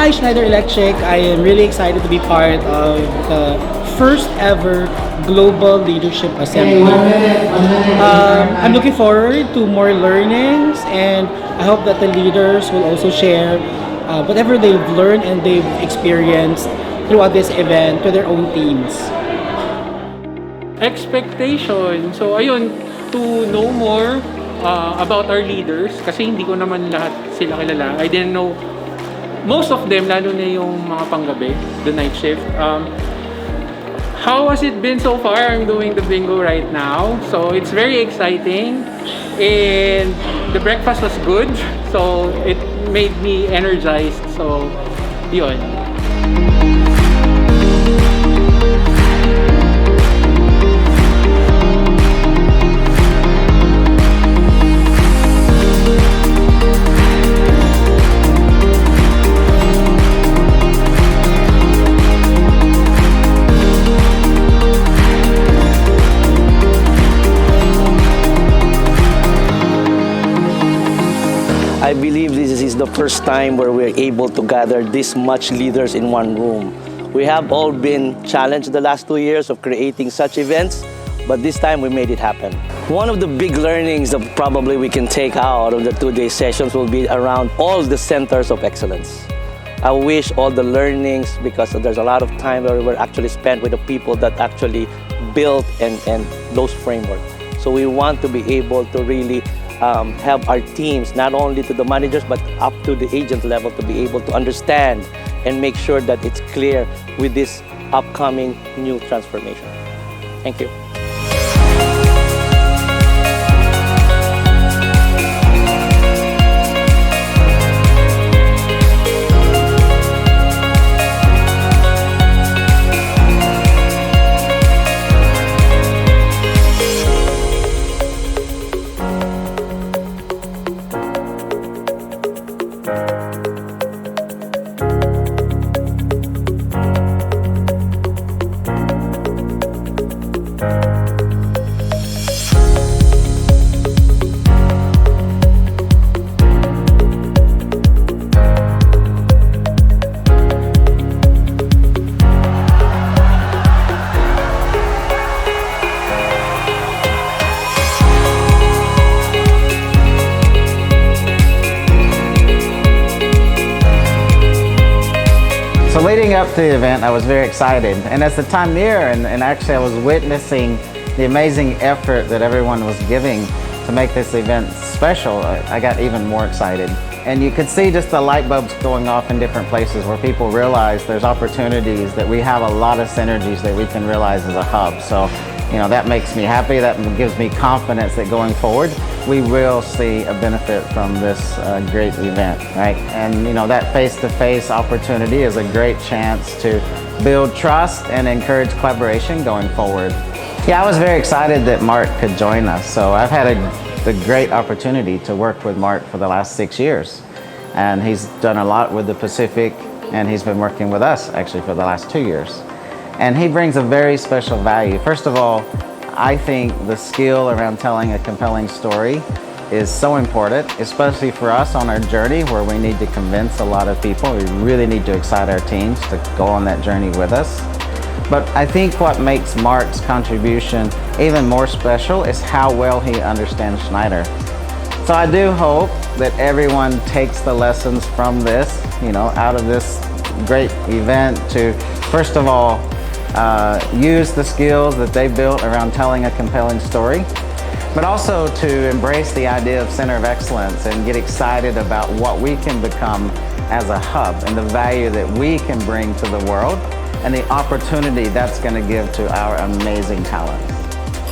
Hi, Schneider Electric. I am really excited to be part of the first ever Global Leadership Assembly. I'm looking forward to more learnings, and I hope that the leaders will also share whatever they've learned and they've experienced throughout this event to their own teams. Expectation. So ayun, to know more about our leaders, kasi hindi ko naman lahat sila kilala. I didn't know most of them, lalo na yung mga panggabi, the night shift. How has it been so far? I'm doing the bingo right now, so it's very exciting, and the breakfast was good, so it made me energized. So yun. I believe this is the first time where we're able to gather this much leaders in one room. We have all been challenged the last 2 years of creating such events, but this time we made it happen. One of the big learnings that probably we can take out of the 2-day sessions will be around all the centers of excellence. I wish all the learnings, because there's a lot of time where we're actually spent with the people that actually built and those frameworks. So we want to be able to really have our teams, not only to the managers, but up to the agent level, to be able to understand and make sure that it's clear with this upcoming new transformation. Thank you. So leading up to the event, I was very excited. And as the time neared, and actually I was witnessing the amazing effort that everyone was giving to make this event special, I got even more excited. And you could see just the light bulbs going off in different places where people realize there's opportunities, that we have a lot of synergies that we can realize as a hub. So, you know, that makes me happy. That gives me confidence that going forward, we will see a benefit from this great event, right? And, you know, that face-to-face opportunity is a great chance to build trust and encourage collaboration going forward. Yeah, I was very excited that Mark could join us. So I've had the great opportunity to work with Mark for the last 6 years. And he's done a lot with the Pacific, and he's been working with us actually for the last 2 years. And he brings a very special value. First of all, I think the skill around telling a compelling story is so important, especially for us on our journey where we need to convince a lot of people. We really need to excite our teams to go on that journey with us. But I think what makes Mark's contribution even more special is how well he understands Schneider. So I do hope that everyone takes the lessons from this, you know, out of this great event to, first of all, use the skills that they built around telling a compelling story, but also to embrace the idea of Center of Excellence and get excited about what we can become as a hub and the value that we can bring to the world and the opportunity that's going to give to our amazing talent.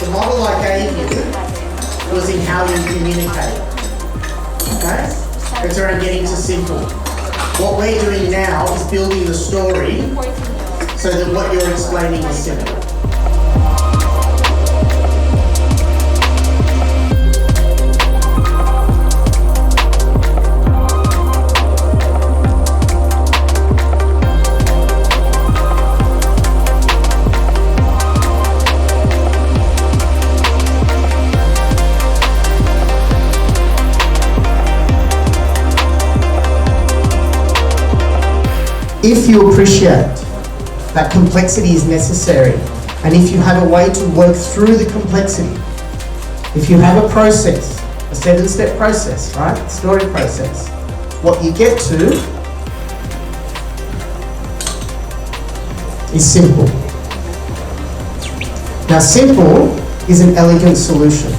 The model I gave you was in how you communicate. Okay? It's around getting to simple. What we're doing now is building the story so that what you're explaining is simple. If you appreciate that complexity is necessary, and if you have a way to work through the complexity, if you have a process, a 7-step process, right? Story process, what you get to is simple. Now, simple is an elegant solution.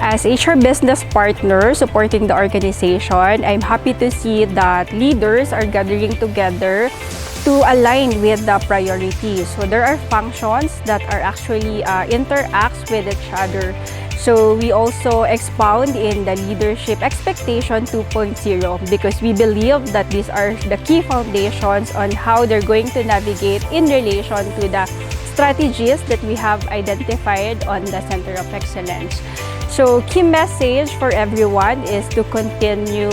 As HR business partner supporting the organization, I'm happy to see that leaders are gathering together to align with the priorities. So there are functions that are actually interacts with each other. So we also expound in the leadership expectation 2.0 because we believe that these are the key foundations on how they're going to navigate in relation to the strategies that we have identified on the Center of Excellence. So key message for everyone is to continue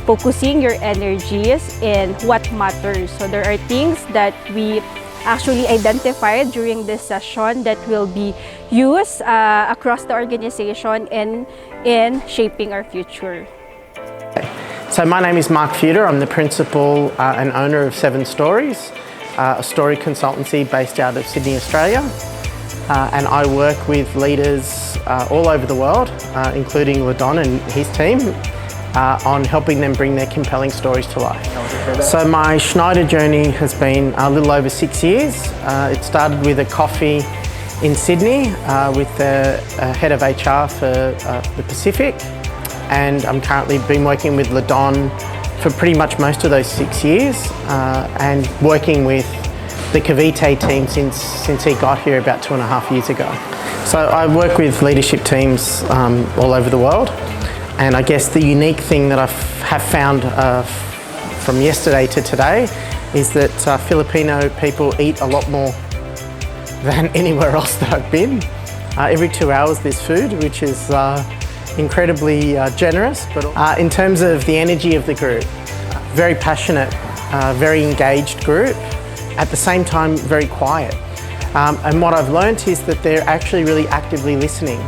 focusing your energies in what matters. So there are things that we actually identified during this session that will be used across the organization and in shaping our future. So my name is Mark Feuder. I'm the principal and owner of 7 Stories, a story consultancy based out of Sydney, Australia. And I work with leaders all over the world, including Ladon and his team, on helping them bring their compelling stories to life. So my Schneider journey has been a little over 6 years. It started with a coffee in Sydney with the head of HR for the Pacific, and I'm currently been working with Ladon for pretty much most of those 6 years, and working with the Cavite team since he got here about 2.5 years ago. So I work with leadership teams all over the world, and I guess the unique thing that I have found from yesterday to today is that Filipino people eat a lot more than anywhere else that I've been. Every 2 hours there's food, which is incredibly generous, but in terms of the energy of the group, very passionate, very engaged group, at the same time very quiet. And what I've learned is that they're actually really actively listening.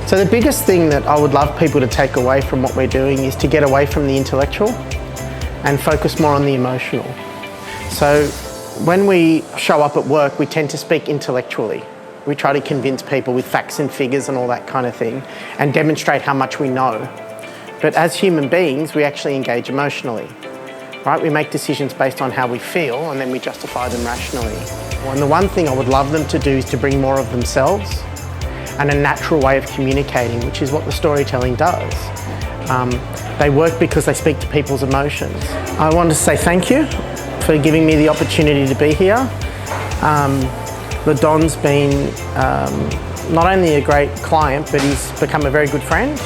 So the biggest thing that I would love people to take away from what we're doing is to get away from the intellectual and focus more on the emotional. So when we show up at work, we tend to speak intellectually. We try to convince people with facts and figures and all that kind of thing and demonstrate how much we know. But as human beings, we actually engage emotionally. Right? We make decisions based on how we feel and then we justify them rationally. And the one thing I would love them to do is to bring more of themselves and a natural way of communicating, which is what the storytelling does. They work because they speak to people's emotions. I want to say thank you for giving me the opportunity to be here. Ladon's been not only a great client, but he's become a very good friend.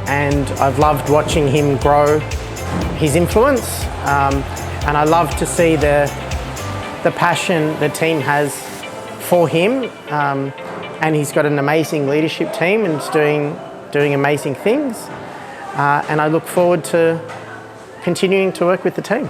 And I've loved watching him grow his influence, and I love to see the passion the team has for him, and he's got an amazing leadership team and it's doing amazing things. And I look forward to continuing to work with the team.